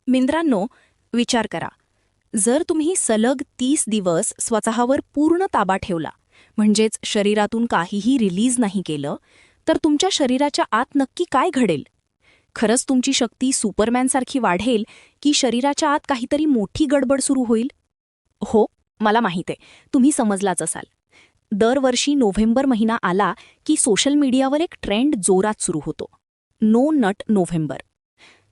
मित्रांनो, विचार करा, जर तुम्ही सलग 30 दिवस स्वतःवर पूर्ण ताबा ठेवला, म्हणजेच शरीरातून काहीही रिलीज नाही केलं, तर तुमच्या शरीराच्या आत नक्की काय घडेल? खरंच तुमची शक्ती सुपरमॅनसारखी वाढेल की शरीराच्या आत काहीतरी मोठी गडबड सुरू होईल? हो, मला माहीत आहे, तुम्ही समजलाच असाल. दरवर्षी नोव्हेंबर महिना आला की सोशल मीडियावर एक ट्रेंड जोरात सुरू होतो, नो नट नोव्हेंबर.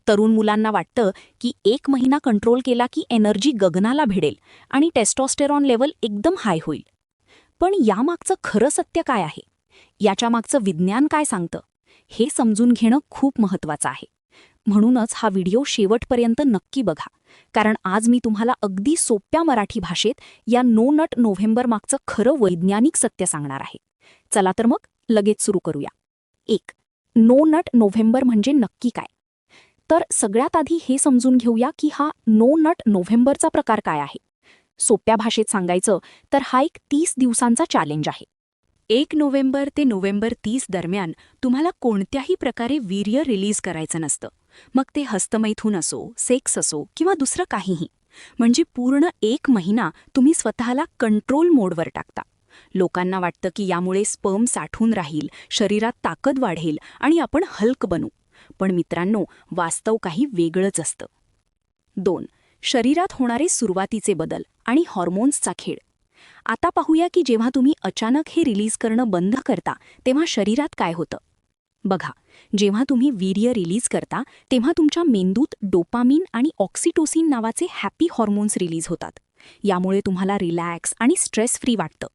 तरुण मुलांना वाटतं की 1 महिना कंट्रोल केला की एनर्जी गगनाला भिडेल आणि टेस्टोस्टेरॉन लेवल एकदम हाय होईल. पण यामागचं खरं सत्य काय आहे? याच्यामागचं विज्ञान काय सांगतं? हे समजून घेणं खूप महत्त्वाचं आहे. म्हणूनच हा व्हिडिओ शेवटपर्यंत नक्की बघा, कारण आज मी तुम्हाला अगदी सोप्या मराठी भाषेत या नो नट नोव्हेंबर मागचं खरं वैज्ञानिक सत्य सांगणार आहे. चला तर मग लगेच सुरू करूया. 1. नो नट नोव्हेंबर म्हणजे नक्की काय? तर सगळ्यात आधी हे समजून घेऊया की हा नो नट नोव्हेंबरचा प्रकार काय आहे. सोप्या भाषेत सांगायचं तर हा एक 30 दिवसांचा चॅलेंज आहे. 1 नोव्हेंबर ते नोव्हेंबर 30 दरम्यान तुम्हाला कोणत्याही प्रकारे वीर्य रिलीज करायचं नसतं. मग ते हस्तमैथून असो, सेक्स असो किंवा दुसरं काहीही. म्हणजे पूर्ण 1 महिना तुम्ही स्वतःला कंट्रोल मोडवर टाकता. लोकांना वाटतं की यामुळे स्पर्म साठून राहील, शरीरात ताकद वाढेल आणि आपण हल्क बनू. पण मित्रांनो, वास्तव काही वेगळंच असतं. 2. शरीरात होणारे सुरुवातीचे बदल आणि हॉर्मोन्सचा खेळ. आता पाहूया की जेव्हा तुम्ही अचानक हे रिलीज करणं बंद करता तेव्हा शरीरात काय होतं. बघा, जेव्हा तुम्ही वीर्य रिलीज करता तेव्हा तुमच्या मेंदूत डोपामिन आणि ऑक्सिटोसिन नावाचे हॅपी हॉर्मोन्स रिलीज होतात. यामुळे तुम्हाला रिलॅक्स आणि स्ट्रेस फ्री वाटतं.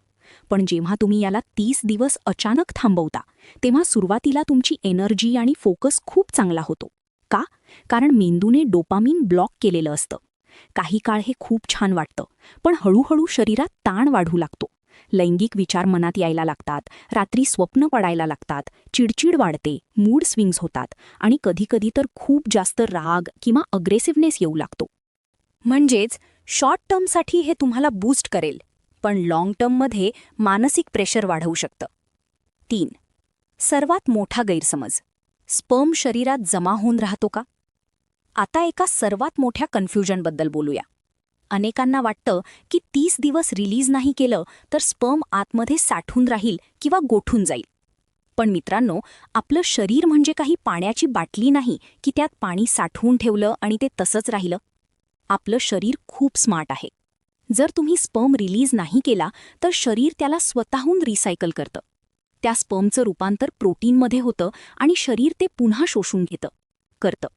पण जेव्हा तुम्ही याला 30 दिवस अचानक थांबवता तेव्हा सुरुवातीला तुमची एनर्जी आणि फोकस खूप चांगला होतो. का? कारण मेंदूने डोपामिन ब्लॉक केलेलं असतं. काही काळ हे खूप छान वाटतं, पण हळूहळू शरीरात ताण वाढू लागतो. लैंगिक विचार मनात यायला लागतात, रात्री स्वप्न पडायला लागतात, चिडचिड वाढते, मूड स्विंग्स होतात आणि कधीकधी तर खूप जास्त राग किंवा अग्रेसिव्हनेस येऊ लागतो. म्हणजेच शॉर्ट टर्मसाठी हे तुम्हाला बूस्ट करेल, पण लाँग टर्ममध्ये मानसिक प्रेशर वाढवू शकतं. 3. सर्वात मोठा गैरसमज. स्पर्म शरीरात जमा होऊन राहतो का? आता एका सर्वात मोठ्या कन्फ्युजनबद्दल बोलूया. अनेकांना वाटतं की 30 दिवस रिलीज नाही केलं तर स्पर्म आतमध्ये साठून राहील किंवा गोठून जाईल. पण मित्रांनो, आपलं शरीर म्हणजे काही पाण्याची बाटली नाही की त्यात पाणी साठवून ठेवलं आणि ते तसंच राहिलं. आपलं शरीर खूप स्मार्ट आहे. जर तुम्ही स्पर्म रिलीज नाही केला तर शरीर त्याला स्वतःहून रिसायकल करतं. त्या स्पर्मचं रूपांतर प्रोटीनमध्ये होतं आणि शरीर ते पुन्हा शोषून करतं.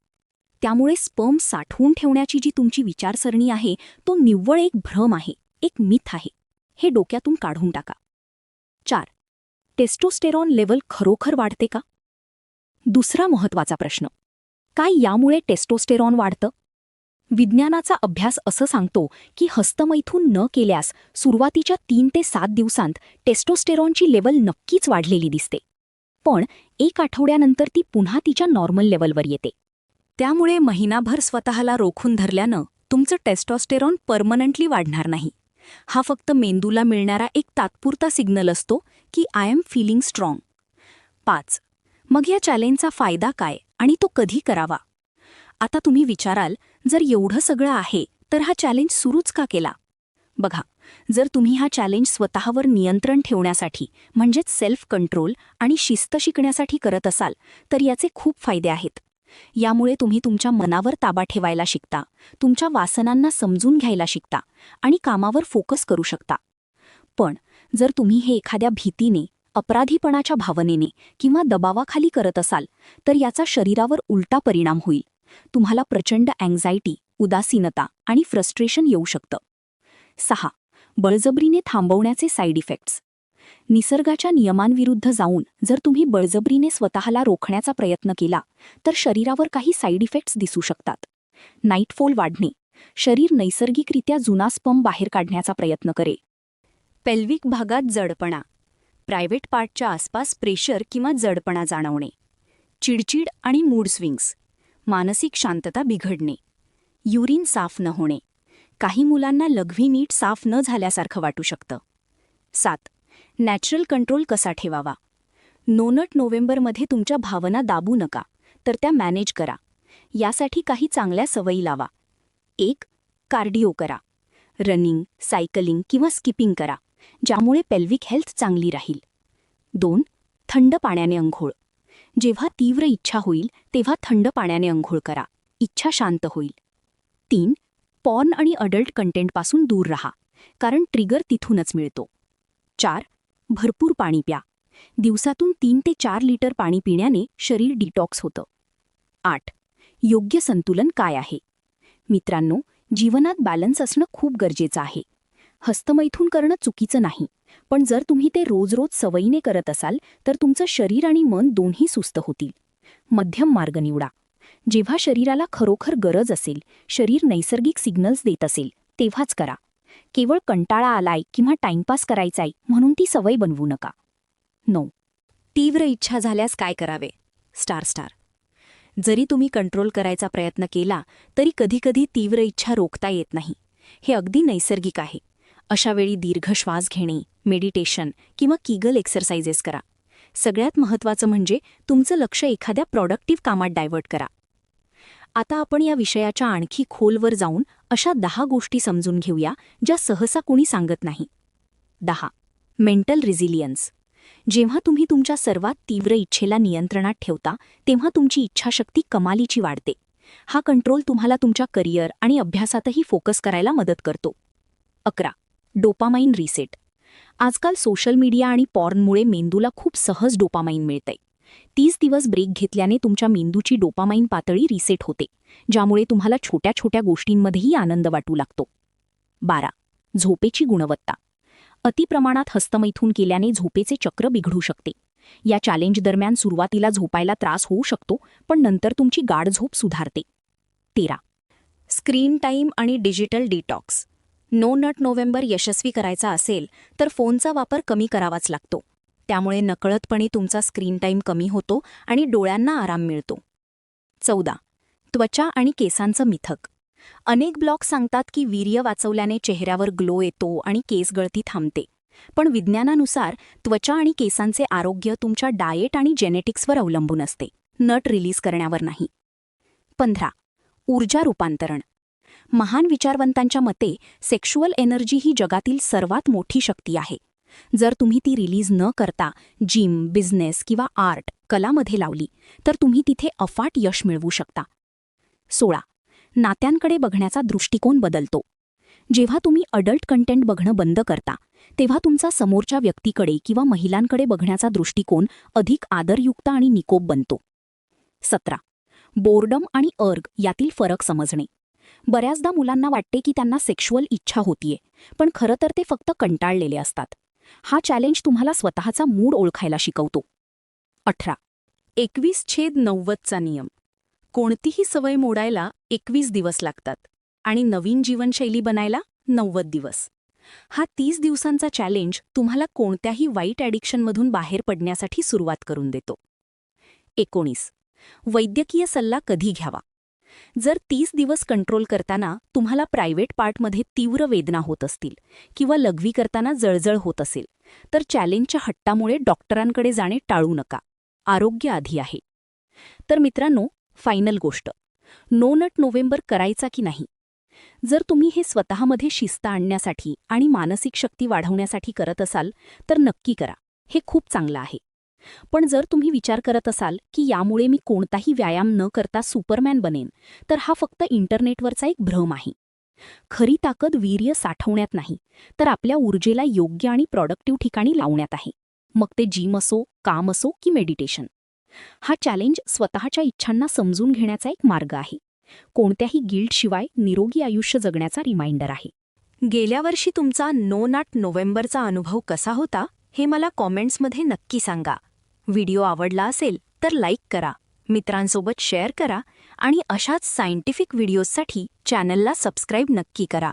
त्यामुळे स्पर्म साठवून ठेवण्याची जी तुमची विचारसरणी आहे तो निव्वळ एक भ्रम आहे, एक मिथ आहे. हे डोक्यातून काढून टाका. 4. टेस्टोस्टेरॉन लेवल खरोखर वाढते का? दुसरा महत्त्वाचा प्रश्न. काय यामुळे टेस्टोस्टेरॉन वाढतं? विज्ञानाचा अभ्यास असं सांगतो की हस्तमैथून न केल्यास सुरुवातीच्या 3 ते 7 दिवसांत टेस्टोस्टेरॉनची लेवल नक्कीच वाढलेली दिसते. पण 1 आठवड्यानंतर ती पुन्हा तिच्या नॉर्मल लेवलवर येते. त्यामुळे महिनाभर स्वतःला रोखून धरल्यानं तुमचं टेस्टोस्टेरॉन परमनंटली वाढणार नाही. हा फक्त मेंदूला मिळणारा एक तात्पुरता सिग्नल असतो की आय एम फीलिंग स्ट्रॉंग. 5. मग या चॅलेंजचा फायदा काय आणि तो कधी करावा? आता तुम्ही विचाराल, जर एवढं सगळं आहे तर हा चॅलेंज सुरूच का केला? बघा, जर तुम्ही हा चॅलेंज स्वतःवर नियंत्रण ठेवण्यासाठी म्हणजेच सेल्फ कंट्रोल आणि शिस्त शिकण्यासाठी करत असाल तर याचे खूप फायदे आहेत. यामुळे तुम्ही तुमच्या मनावर ताबा ठेवायला शिकता, तुमच्या वासनांना समजून घ्यायला शिकता आणि कामावर फोकस करू शकता. पण जर तुम्ही हे एखाद्या भीतीने, अपराधीपणाच्या भावनेने किंवा दबावाखाली करत असाल तर याचा शरीरावर उलटा परिणाम होईल. तुम्हाला प्रचंड अँक्झायटी, उदासीनता आणि फ्रस्ट्रेशन येऊ शकतं. 6. बळजबरीने थांबवण्याचे साईड इफेक्ट्स. निसर्गाच्या नियमांविरुद्ध जाऊन जर तुम्ही बळजबरीने स्वतःला रोखण्याचा प्रयत्न केला तर शरीरावर काही साईड इफेक्ट्स दिसू शकतात. नाईटफॉल वाढणे. शरीर नैसर्गिकरित्या जुना स्पर्म बाहेर काढण्याचा प्रयत्न करेल. पेल्विक भागात जडपणा. प्रायव्हेट पार्टच्या आसपास प्रेशर किंवा जडपणा जाणवणे. चिडचिड आणि मूड स्विंग्स. मानसिक शांतता बिघडणे. युरिन साफ न होणे. काही मुलांना लघवी नीट साफ न झाल्यासारखं वाटू शकतं. 7. नॅचरल कंट्रोल कसा ठेवावा? नो नट नोव्हेंबरमध्ये तुमच्या भावना दाबू नका, तर त्या मॅनेज करा. यासाठी काही चांगल्या सवयी लावा. 1. कार्डिओ करा. रनिंग, सायकलिंग किंवा स्किपिंग करा, ज्यामुळे पेल्विक हेल्थ चांगली राहील. 2. थंड पाण्याने अंघोळ. जेव्हा तीव्र इच्छा होईल तेव्हा थंड पाण्याने अंघोळ करा, इच्छा शांत होईल. 3. पॉर्न आणि अडल्ट कंटेंटपासून दूर राहा, कारण ट्रिगर तिथूनच मिळतो. 4. भरपूर पाणी प्या. दिवसातून 3 ते 4 लिटर पाणी पिण्याने शरीर डिटॉक्स होतं. 8. योग्य संतुलन काय आहे? मित्रांनो, जीवनात बॅलन्स असणं खूप गरजेचं आहे. हस्तमैथून करणं चुकीचं नाही, पण जर तुम्ही ते रोज रोज सवयीने करत असाल तर तुमचं शरीर आणि मन दोन्ही सुस्त होतील. मध्यम मार्ग निवडा. जेव्हा शरीराला खरोखर गरज असेल, शरीर नैसर्गिक सिग्नल्स देत असेल, तेव्हाच करा. केवळ कंटाळा आलाय किंवा टाइमपास करायचाय म्हणून ती सवय बनवू नका. 9. तीव्र इच्छा झाल्यास काय करावे? स्टार. जरी तुम्ही कंट्रोल करायचा प्रयत्न केला तरी कधीकधी तीव्र इच्छा रोखता येत नाही. हे अगदी नैसर्गिक आहे. अशावेळी दीर्घ श्वास घेणे, मेडिटेशन किंवा कीगल एक्सरसाइजेस करा. सगळ्यात महत्त्वाचं म्हणजे तुमचं लक्ष एखाद्या प्रॉडक्टिव्ह कामात डायव्हर्ट करा. आता आपण या विषयाच्या आणखी खोलवर जाऊन अशा 10 गोष्टी समजून घेऊया ज्या सहसा कुणी सांगत नाही. 10. मेंटल रिझिलियन्स. जेव्हा तुम्ही तुमच्या सर्वात तीव्र इच्छेला नियंत्रणात ठेवता तेव्हा तुमची इच्छाशक्ती कमालीची वाढते. हा कंट्रोल तुम्हाला तुमच्या करिअर आणि अभ्यासातही फोकस करायला मदत करतो. 11. Dopamine reset. आजकाल सोशल मीडिया आणि पॉर्नमुळे मेंदूला खूप सहज डोपामाइन मिळतंय. 30 दिवस ब्रेक घेतल्याने तुमच्या मेंदूची डोपामाइन पातळी रिसेट होते, ज्यामुळे तुम्हाला छोट्या छोट्या गोष्टींमध्येही आनंद वाटू लागतो. 12. झोपेची गुणवत्ता. अतिप्रमाणात हस्तमैथून केल्याने झोपेचे चक्र बिघडू शकते. या चॅलेंज दरम्यान सुरुवातीला झोपायला त्रास होऊ शकतो, पण नंतर तुमची गाढ झोप सुधारते. 13. स्क्रीन टाईम आणि digital detox. No nut November यशस्वी करायचा असेल तर फोनचा वापर कमी करावाच लागतो. त्यामुळे नकळतपणे तुमचा स्क्रीन टाईम कमी होतो आणि डोळ्यांना आराम मिळतो. 14. त्वचा आणि केसांचं मिथक. अनेक ब्लॉग सांगतात की वीर्य वाचवल्याने चेहऱ्यावर ग्लो येतो आणि केस गळती थांबते. पण विज्ञानानुसार त्वचा आणि केसांचे आरोग्य तुमच्या डाएट आणि जेनेटिक्सवर अवलंबून असते, नट रिलीज करण्यावर नाही. 15. ऊर्जा रूपांतरण. महान विचारवंतांच्या मते सेक्शुअल एनर्जी ही जगातील सर्वात मोठी शक्ती आहे. जर तुम्ही ती रिलीज न करता जिम, बिझनेस किंवा आर्ट, कलामध्ये लावली तर तुम्ही तिथे अफाट यश मिळवू शकता. 16. नात्यांकडे बघण्याचा दृष्टिकोन बदलतो. जेव्हा तुम्ही अडल्ट कंटेंट बघणं बंद करता तेव्हा तुमचा समोरच्या व्यक्तीकडे किंवा महिलांकडे बघण्याचा दृष्टिकोन अधिक आदरयुक्त आणि निकोप बनतो. 17. बोर्डम आणि अर्ग यातील फरक समजणे. बऱ्याचदा मुलांना वाटते की त्यांना सेक्शुअल इच्छा होतीये, पण खरं तर ते फक्त कंटाळलेले असतात. हा चॅलेंज तुम्हाला स्वतःचा मूड ओळखायला शिकवतो. 18. 21/90चा नियम. कोणतीही सवय मोडायला 21 दिवस लागतात आणि नवीन जीवनशैली बनायला 90 दिवस. हा 30 दिवसांचा चॅलेंज तुम्हाला कोणत्याही वाईट ॲडिक्शनमधून बाहेर पडण्यासाठी सुरुवात करून देतो. 19. वैद्यकीय सल्ला कधी घ्यावा? जर 30 दिवस कंट्रोल करताना तुम्हाला प्रायव्हेट पार्टमध्ये तीव्र वेदना होत असतील किंवा लघवी करताना जळजळ होत असेल तर चॅलेंजच्या हट्टामुळे डॉक्टरांकडे जाणे टाळू नका. आरोग्य आधी आहे. तर मित्रांनो, फायनल गोष्ट, नो नट नोव्हेंबर करायचा की नाही? जर तुम्ही हे स्वतःमध्ये शिस्त आणण्यासाठी आणि मानसिक शक्ती वाढवण्यासाठी करत असाल तर नक्की करा. हे खूप चांगलं आहे. पण जर तुम्ही विचार करत असाल की यामुळे मी कोणताही व्यायाम न करता सुपरमॅन बनेन, तर हा फक्त इंटरनेटवरचा एक भ्रम आहे. खरी ताकद वीर्य साठवण्यात नाही, तर आपल्या ऊर्जेला योग्य आणि प्रॉडक्टिव्ह ठिकाणी लावण्यात आहे. मग ते जिम असो, काम असो की मेडिटेशन. हा चॅलेंज स्वतःच्या इच्छांना समजून घेण्याचा एक मार्ग आहे. कोणत्याही गिल्टशिवाय निरोगी आयुष्य जगण्याचा रिमाइंडर आहे. गेल्या वर्षी तुमचा नो नट नोव्हेंबरचा अनुभव कसा होता हे मला कॉमेंट्समध्ये नक्की सांगा. व्हिडिओ आवडला असेल तर लाईक करा, मित्रांसोबत शेअर करा आणि अशाच सायंटिफिक व्हिडिओजसाठी चॅनलला सबस्क्राईब नक्की करा.